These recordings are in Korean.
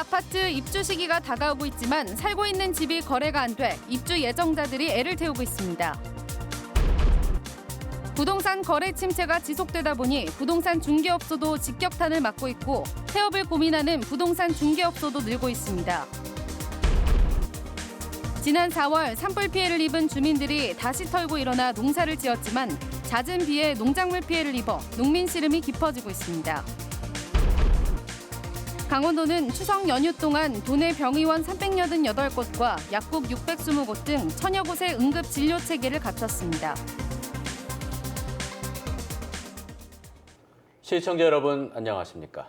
아파트 입주 시기가 다가오고 있지만 살고 있는 집이 거래가 안 돼 입주 예정자들이 애를 태우고 있습니다. 부동산 거래 침체가 지속되다 보니 부동산 중개업소도 직격탄을 맞고 있고 폐업을 고민하는 부동산 중개업소도 늘고 있습니다. 지난 4월 산불 피해를 입은 주민들이 다시 털고 일어나 농사를 지었지만 잦은 비에 농작물 피해를 입어 농민 시름이 깊어지고 있습니다. 강원도는 추석 연휴 동안 도내 병의원 388곳과 약국 620곳 등 천여 곳의 응급 진료 체계를 갖췄습니다. 시청자 여러분 안녕하십니까?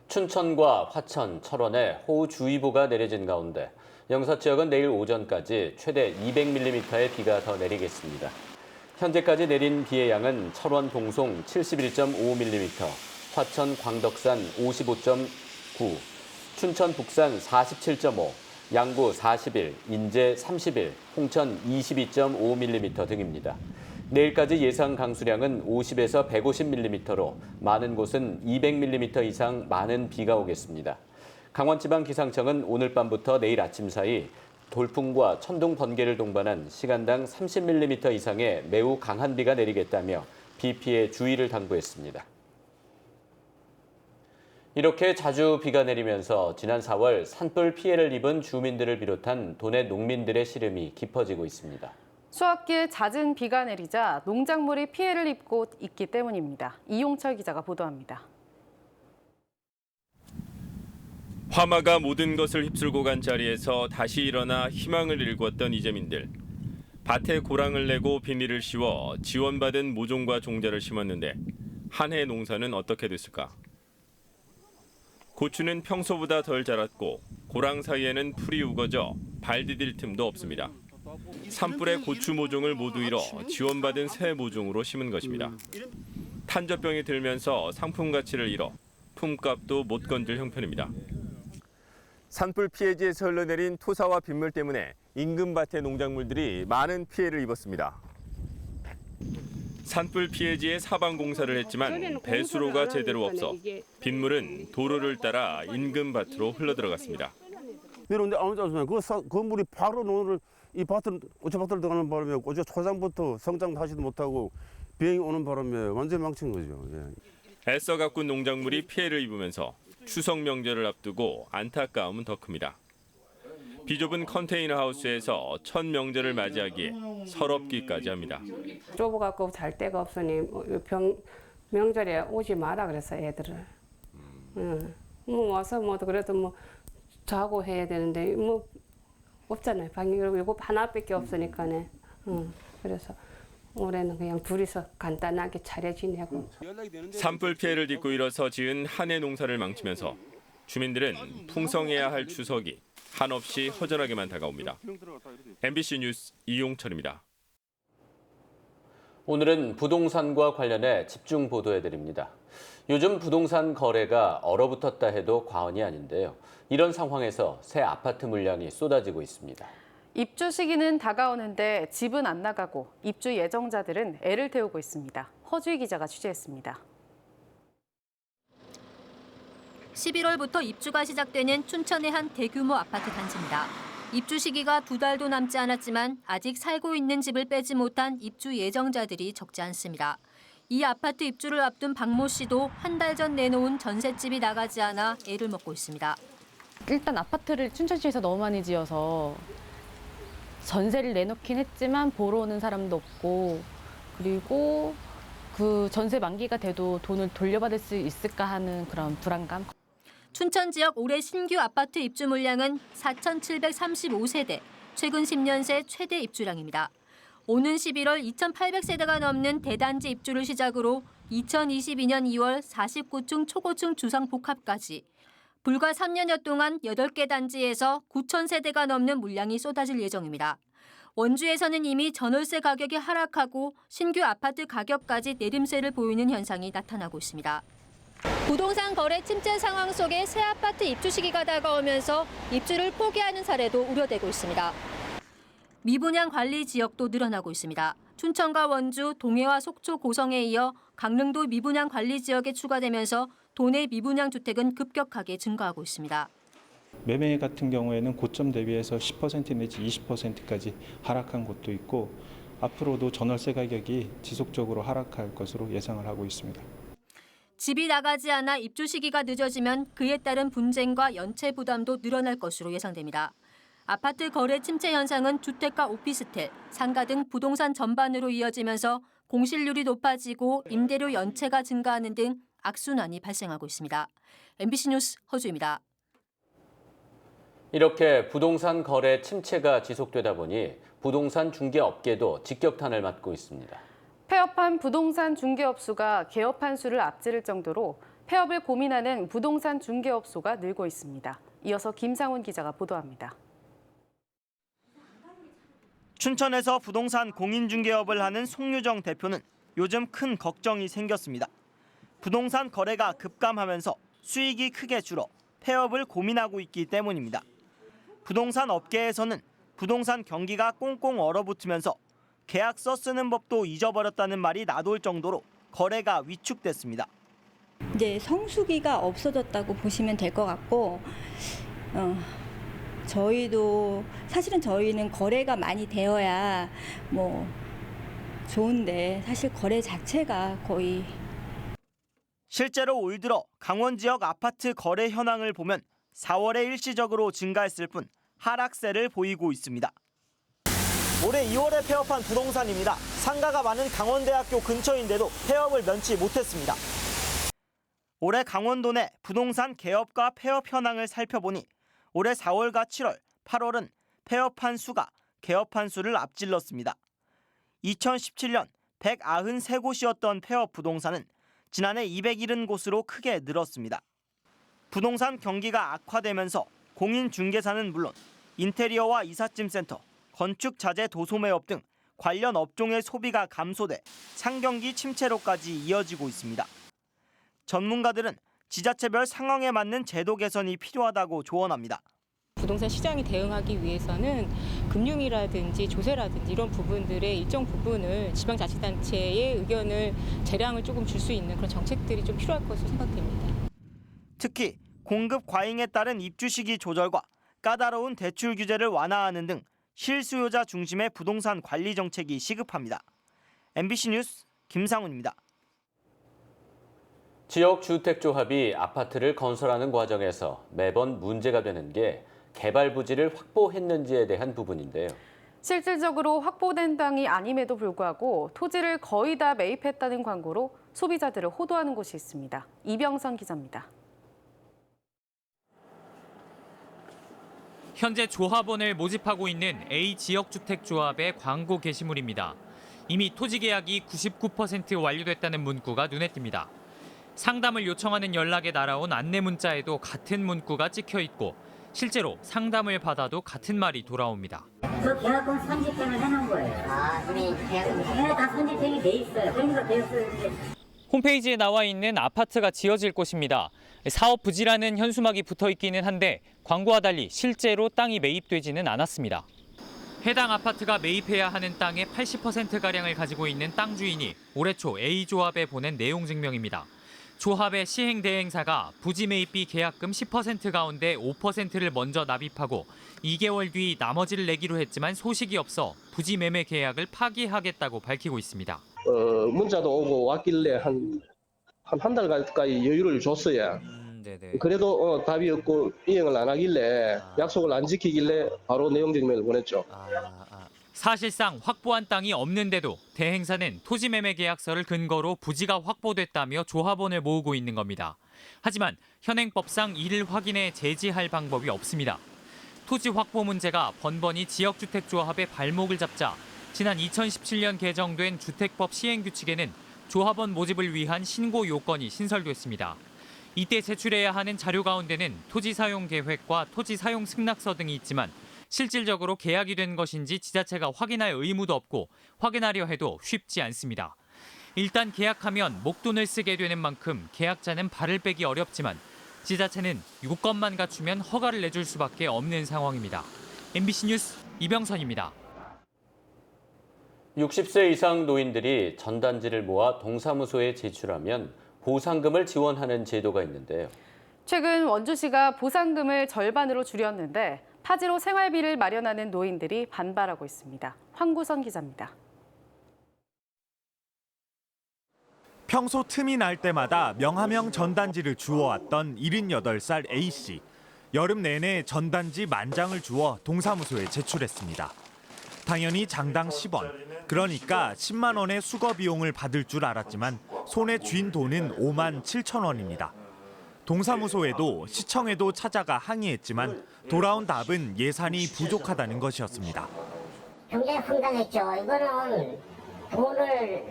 춘천과 화천, 철원에 호우주의보가 내려진 가운데 영서 지역은 내일 오전까지 최대 200mm의 비가 더 내리겠습니다. 현재까지 내린 비의 양은 철원 동송 71.5mm, 화천 광덕산 55.9, 춘천 북산 47.5, 양구 41, 인제 31, 홍천 22.5mm 등입니다. 내일까지 예상 강수량은 50에서 150mm로 많은 곳은 200mm 이상 많은 비가 오겠습니다. 강원지방기상청은 오늘 밤부터 내일 아침 사이 돌풍과 천둥 번개를 동반한 시간당 30mm 이상의 매우 강한 비가 내리겠다며 비 피해 주의를 당부했습니다. 이렇게 자주 비가 내리면서 지난 4월 산불 피해를 입은 주민들을 비롯한 도내 농민들의 시름이 깊어지고 있습니다. 수확기에 잦은 비가 내리자 농작물이 피해를 입고 있기 때문입니다. 이용철 기자가 보도합니다. 화마가 모든 것을 휩쓸고 간 자리에서 다시 일어나 희망을 일궜던 이재민들. 밭에 고랑을 내고 비닐을 씌워 지원받은 모종과 종자를 심었는데 한 해 농사는 어떻게 됐을까? 고추는 평소보다 덜 자랐고 고랑 사이에는 풀이 우거져 발 디딜 틈도 없습니다. 산불의 고추 모종을 모두 잃어 지원받은 새 모종으로 심은 것입니다. 탄저병이 들면서 상품 가치를 잃어 품값도 못 건들 형편입니다. 산불 피해지에서 흘러내린 토사와 빗물 때문에 인근 밭의 농작물들이 많은 피해를 입었습니다. 산불 피해지에 사방 공사를 했지만 배수로가 제대로 없어 빗물은 도로를 따라 인근 밭으로 흘러들어갔습니다. 내려오는데 아무도 없어요. 그 물이 바로 오늘 이 밭을 고추밭으로 들어가는 바람에 고추 초장부터 성장하지도 못하고 비행이 오는 바람에 완전 망친 거죠. 예. 애써 가꾼 농작물이 피해를 입으면서 추석 명절을 앞두고 안타까움은 더 큽니다. 비좁은 컨테이너 하우스에서 첫 명절을 맞이하기에 서럽기까지 합니다. 좁아갖고 잘 데가 없으니 명절에 오지 마라 그래서 애들을. 뭐 와서 뭐 그래도 뭐 자고 해야 되는데 뭐 없잖아요. 방이 이거 하나밖에 없으니까네. 그래서 올해는 그냥 둘이서 간단하게 차례 지내고. 산불 피해를 딛고 일어서 지은 한 해 농사를 망치면서 주민들은 풍성해야 할 추석이 한없이 허전하게만 다가옵니다. MBC 뉴스 이용철입니다. 오늘은 부동산과 관련해 집중 보도해드립니다. 요즘 부동산 거래가 얼어붙었다 해도 과언이 아닌데요. 이런 상황에서 새 아파트 물량이 쏟아지고 있습니다. 입주 시기는 다가오는데 집은 안 나가고 입주 예정자들은 애를 태우고 있습니다. 허주희 기자가 취재했습니다. 11월부터 입주가 시작되는 춘천의 한 대규모 아파트 단지입니다. 입주 시기가 2달도 남지 않았지만 아직 살고 있는 집을 빼지 못한 입주 예정자들이 적지 않습니다. 이 아파트 입주를 앞둔 박모 씨도 한 달 전 내놓은 전셋집이 나가지 않아 애를 먹고 있습니다. 일단 아파트를 춘천시에서 너무 많이 지어서 전세를 내놓긴 했지만 보러 오는 사람도 없고 그리고 그 전세 만기가 돼도 돈을 돌려받을 수 있을까 하는 그런 불안감. 춘천 지역 올해 신규 아파트 입주 물량은 4,735세대, 최근 10년 새 최대 입주량입니다. 오는 11월 2,800세대가 넘는 대단지 입주를 시작으로 2022년 2월 49층 초고층 주상복합까지 불과 3년여 동안 8개 단지에서 9,000세대가 넘는 물량이 쏟아질 예정입니다. 원주에서는 이미 전월세 가격이 하락하고 신규 아파트 가격까지 내림세를 보이는 현상이 나타나고 있습니다. 부동산 거래 침체 상황 속에 새 아파트 입주 시기가 다가오면서 입주를 포기하는 사례도 우려되고 있습니다. 미분양 관리 지역도 늘어나고 있습니다. 춘천과 원주, 동해와 속초, 고성에 이어 강릉도 미분양 관리 지역에 추가되면서 도내 미분양 주택은 급격하게 증가하고 있습니다. 매매 같은 경우에는 고점 대비해서 10% 내지 20%까지 하락한 곳도 있고 앞으로도 전월세 가격이 지속적으로 하락할 것으로 예상을 하고 있습니다. 집이 나가지 않아 입주 시기가 늦어지면 그에 따른 분쟁과 연체 부담도 늘어날 것으로 예상됩니다. 아파트 거래 침체 현상은 주택과 오피스텔, 상가 등 부동산 전반으로 이어지면서 공실률이 높아지고 임대료 연체가 증가하는 등 악순환이 발생하고 있습니다. MBC 뉴스 허주입니다. 이렇게 부동산 거래 침체가 지속되다 보니 부동산 중개업계도 직격탄을 맞고 있습니다. 폐업한 부동산 중개업소가 개업한 수를 앞지를 정도로 폐업을 고민하는 부동산 중개업소가 늘고 있습니다. 이어서 김상훈 기자가 보도합니다. 춘천에서 부동산 공인중개업을 하는 송유정 대표는 요즘 큰 걱정이 생겼습니다. 부동산 거래가 급감하면서 수익이 크게 줄어 폐업을 고민하고 있기 때문입니다. 부동산 업계에서는 부동산 경기가 꽁꽁 얼어붙으면서 계약서 쓰는 법도 잊어버렸다는 말이 나돌 정도로 거래가 위축됐습니다. 이제 성수기가 없어졌다고 보시면 될 것 같고 저희도 사실은 저희는 거래가 많이 되어야 뭐 좋은데 사실 거래 자체가 거의 실제로 올 들어 강원 지역 아파트 거래 현황을 보면 4월에 일시적으로 증가했을 뿐 하락세를 보이고 있습니다. 올해 2월에 폐업한 부동산입니다. 상가가 많은 강원대학교 근처인데도 폐업을 면치 못했습니다. 올해 강원도 내 부동산 개업과 폐업 현황을 살펴보니 올해 4월과 7월, 8월은 폐업한 수가 개업한 수를 앞질렀습니다. 2017년 193곳이었던 폐업 부동산은 지난해 270곳으로 크게 늘었습니다. 부동산 경기가 악화되면서 공인중개사는 물론 인테리어와 이삿짐센터, 건축자재 도소매업 등 관련 업종의 소비가 감소돼 상경기 침체로까지 이어지고 있습니다. 전문가들은 지자체별 상황에 맞는 제도 개선이 필요하다고 조언합니다. 부동산 시장이 대응하기 위해서는 금융이라든지 조세라든지 이런 부분들의 일정 부분을 지방자치단체의 의견을 재량을 조금 줄 수 있는 그런 정책들이 좀 필요할 것으로 생각됩니다. 특히 공급 과잉에 따른 입주 시기 조절과 까다로운 대출 규제를 완화하는 등 실수요자 중심의 부동산 관리 정책이 시급합니다. MBC 뉴스 김상훈입니다. 지역 주택조합이 아파트를 건설하는 과정에서 매번 문제가 되는 게 개발 부지를 확보했는지에 대한 부분인데요. 실질적으로 확보된 땅이 아님에도 불구하고 토지를 거의 다 매입했다는 광고로 소비자들을 호도하는 곳이 있습니다. 이병선 기자입니다. 현재 조합원을 모집하고 있는 A 지역주택조합의 광고 게시물입니다. 이미 토지 계약이 99% 완료됐다는 문구가 눈에 띕니다. 상담을 요청하는 연락에 날아온 안내 문자에도 같은 문구가 찍혀 있고 실제로 상담을 받아도 같은 말이 돌아옵니다. 저 계약금 선집행을 해놓은 거예요. 이미 계약금 다 선집행이 돼 있어요. 그러니까 되었어요. 홈페이지에 나와 있는 아파트가 지어질 곳입니다. 사업 부지라는 현수막이 붙어 있기는 한데 광고와 달리 실제로 땅이 매입되지는 않았습니다. 해당 아파트가 매입해야 하는 땅의 80%가량을 가지고 있는 땅 주인이 올해 초 A조합에 보낸 내용 증명입니다. 조합의 시행 대행사가 부지 매입비 계약금 10% 가운데 5%를 먼저 납입하고 2개월 뒤 나머지를 내기로 했지만 소식이 없어 부지 매매 계약을 파기하겠다고 밝히고 있습니다. 문자도 오고 왔길래 한 달 가까이 여유를 줬어요. 그래도 답이 없고 이행을 안 하길래 약속을 안 지키길래 바로 내용 증명을 보냈죠. 사실상 확보한 땅이 없는데도 대행사는 토지 매매 계약서를 근거로 부지가 확보됐다며 조합원을 모으고 있는 겁니다. 하지만 현행법상 이를 확인해 제지할 방법이 없습니다. 토지 확보 문제가 번번이 지역주택조합의 발목을 잡자 지난 2017년 개정된 주택법 시행규칙에는 조합원 모집을 위한 신고 요건이 신설됐습니다. 이때 제출해야 하는 자료 가운데는 토지 사용 계획과 토지 사용 승낙서 등이 있지만 실질적으로 계약이 된 것인지 지자체가 확인할 의무도 없고 확인하려 해도 쉽지 않습니다. 일단 계약하면 목돈을 쓰게 되는 만큼 계약자는 발을 빼기 어렵지만 지자체는 요건만 갖추면 허가를 내줄 수밖에 없는 상황입니다. MBC 뉴스 이병선입니다. 60세 이상 노인들이 전단지를 모아 동사무소에 제출하면 보상금을 지원하는 제도가 있는데요. 최근 원주시가 보상금을 절반으로 줄였는데 파지로 생활비를 마련하는 노인들이 반발하고 있습니다. 황구선 기자입니다. 평소 틈이 날 때마다 명함형 전단지를 주워왔던 78살 A씨. 여름 내내 전단지 10,000장을 주워 동사무소에 제출했습니다. 당연히 장당 10원, 그러니까 10만 원의 수거 비용을 받을 줄 알았지만 손에 쥔 돈은 57,000원입니다. 동사무소에도 시청에도 찾아가 항의했지만 돌아온 답은 예산이 부족하다는 것이었습니다. 굉장히 황당했죠. 이거는 돈을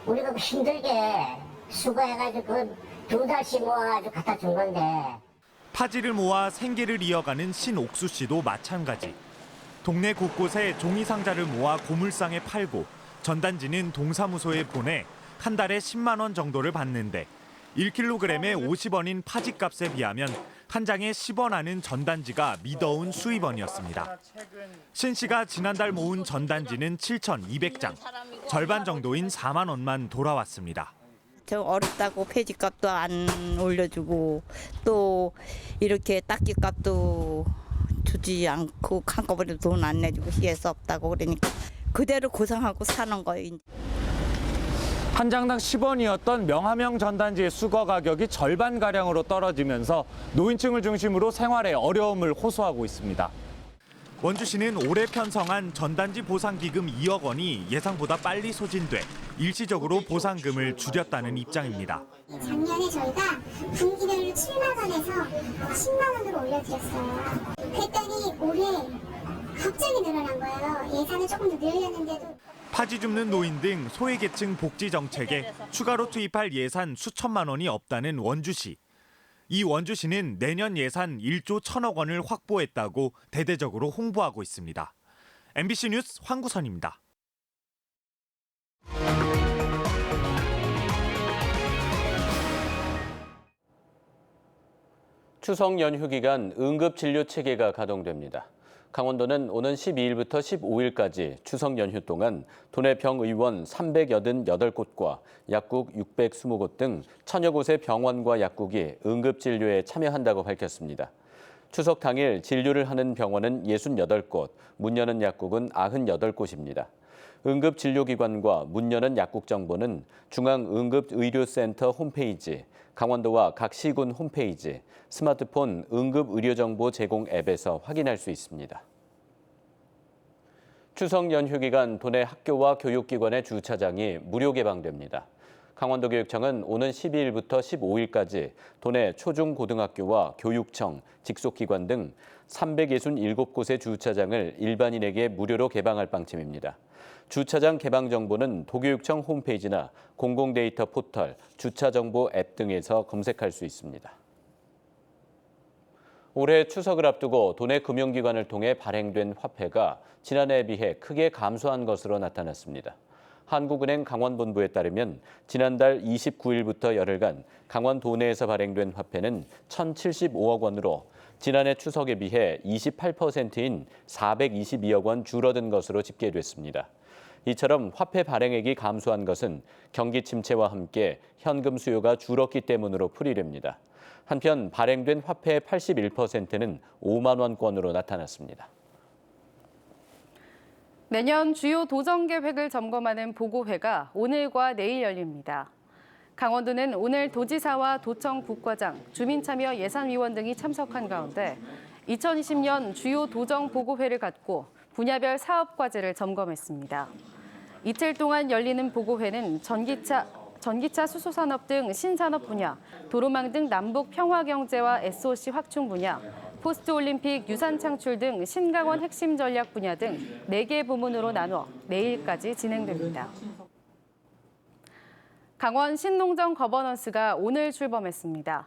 우리가 힘들게 수거해가지고 2달씩 모아가지고 갖다 준 건데. 파지를 모아 생계를 이어가는 신옥수 씨도 마찬가지. 동네 곳곳에 종이 상자를 모아 고물상에 팔고 전단지는 동사무소에 보내 한 달에 10만 원 정도를 받는데 1kg에 50원인 파지값에 비하면 한 장에 10원 하는 전단지가 미더운 수입원이었습니다. 신 씨가 지난달 모은 전단지는 7,200장, 절반 정도인 4만 원만 돌아왔습니다. 저 어렵다고 폐지값도 안 올려주고 또 이렇게 닦기값도 주지 않고 한꺼번에 돈 안 내주고 이해할 수 없다고 그러니까 그대로 고생하고 사는 거예요. 한 장당 10원이었던 명함형 전단지의 수거 가격이 절반가량으로 떨어지면서 노인층을 중심으로 생활에 어려움을 호소하고 있습니다. 원주시는 올해 편성한 전단지 보상기금 2억 원이 예상보다 빨리 소진돼 일시적으로 보상금을 줄였다는 입장입니다. 작년에 저희가 분기별로 7만 원에서 10만 원으로 올려드렸어요. 그랬더니 올해 갑자기 늘어난 거예요. 예산을 조금 더 늘렸는데도. 파지 줍는 노인 등 소외계층 복지 정책에 추가로 투입할 예산 수천만 원이 없다는 원주시. 이 원주시는 내년 예산 1조 1,000억 원을 확보했다고 대대적으로 홍보하고 있습니다. MBC 뉴스 황구선입니다. 추석 연휴 기간 응급진료 체계가 가동됩니다. 강원도는 오는 12일부터 15일까지 추석 연휴 동안 도내 병의원 388곳과 약국 620곳 등 1,000여 곳의 병원과 약국이 응급진료에 참여한다고 밝혔습니다. 추석 당일 진료를 하는 병원은 68곳, 문 여는 약국은 98곳입니다. 응급진료기관과 문 여는 약국 정보는 중앙응급의료센터 홈페이지, 강원도와 각 시군 홈페이지, 스마트폰 응급의료정보 제공 앱에서 확인할 수 있습니다. 추석 연휴 기간 도내 학교와 교육기관의 주차장이 무료 개방됩니다. 강원도교육청은 오는 12일부터 15일까지 도내 초중고등학교와 교육청, 직속기관 등 367곳의 주차장을 일반인에게 무료로 개방할 방침입니다. 주차장 개방 정보는 도교육청 홈페이지나 공공데이터 포털, 주차정보 앱 등에서 검색할 수 있습니다. 올해 추석을 앞두고 도내 금융기관을 통해 발행된 화폐가 지난해에 비해 크게 감소한 것으로 나타났습니다. 한국은행 강원본부에 따르면 지난달 29일부터 열흘간 강원 도내에서 발행된 화폐는 1,075억 원으로 지난해 추석에 비해 28%인 422억 원 줄어든 것으로 집계됐습니다. 이처럼 화폐 발행액이 감소한 것은 경기 침체와 함께 현금 수요가 줄었기 때문으로 풀이됩니다. 한편 발행된 화폐의 81%는 5만 원권으로 나타났습니다. 내년 주요 도정 계획을 점검하는 보고회가 오늘과 내일 열립니다. 강원도는 오늘 도지사와 도청 국과장, 주민참여 예산위원 등이 참석한 가운데 2020년 주요 도정 보고회를 갖고 분야별 사업 과제를 점검했습니다. 이틀 동안 열리는 보고회는 전기차 수소산업 등 신산업 분야, 도로망 등 남북 평화 경제와 SOC 확충 분야, 포스트올림픽 유산 창출 등 신강원 핵심 전략 분야 등 4개 부문으로 나눠 내일까지 진행됩니다. 강원 신농정 거버넌스가 오늘 출범했습니다.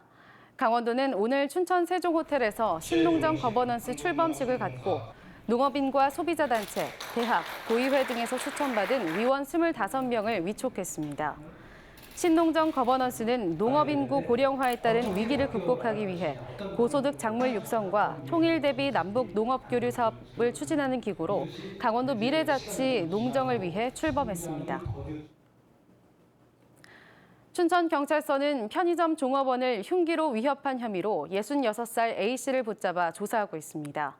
강원도는 오늘 춘천 세종호텔에서 신농정 거버넌스 출범식을 갖고 농업인과 소비자단체, 대학, 도의회 등에서 추천받은 위원 25명을 위촉했습니다. 신농정 거버넌스는 농업 인구 고령화에 따른 위기를 극복하기 위해 고소득 작물 육성과 통일 대비 남북 농업 교류 사업을 추진하는 기구로 강원도 미래자치 농정을 위해 출범했습니다. 춘천경찰서는 편의점 종업원을 흉기로 위협한 혐의로 66살 A씨를 붙잡아 조사하고 있습니다.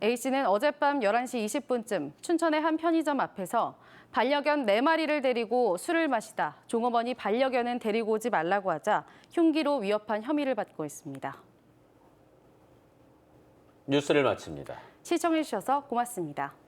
A씨는 어젯밤 11시 20분쯤 춘천의 한 편의점 앞에서 반려견 4마리를 데리고 술을 마시다 종업원이 반려견은 데리고 오지 말라고 하자 흉기로 위협한 혐의를 받고 있습니다. 뉴스를 마칩니다. 시청해주셔서 고맙습니다.